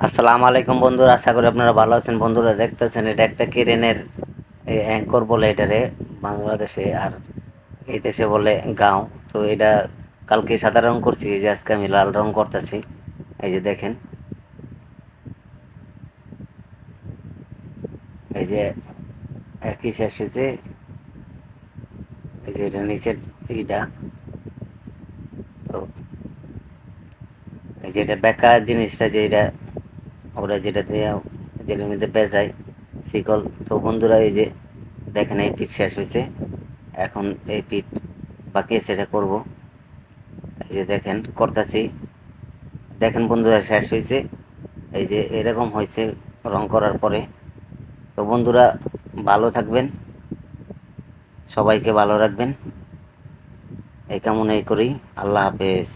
আসসালামু আলাইকুম বন্ধুরা, আশা করি আপনারা ভালো আছেন। বন্ধুরা দেখতেছেন, এটা একটা ক্রেনের অ্যাঙ্কর বলে এটারে বাংলাদেশে, আর এই দেশে বলে গাঁও। তো এটা কালকে সাদা রং করছি, এই যে আজকে আমি লাল রং করতেছি। এই যে দেখেন, এই যে একই শেষ হয়েছে। এই যে এটা নিচের এইটা, তো এই যে এটা বেকার জিনিসটা, যে এটা ওরা যেটা দিয়ে যেটার মধ্যে বেজায় শিকল। তো বন্ধুরা এই যে দেখেন, এই পিঠ শেষ হয়েছে, এখন এই পিঠ বাকি আছে, এটা করবো। এই যে দেখেন করতেছি, দেখেন বন্ধুরা শেষ হয়েছে। এই যে এরকম হয়েছে রং করার পরে। তো বন্ধুরা ভালো থাকবেন, সবাইকে ভালো রাখবেন, এই কামনাই করি। আল্লাহ হাফেজ।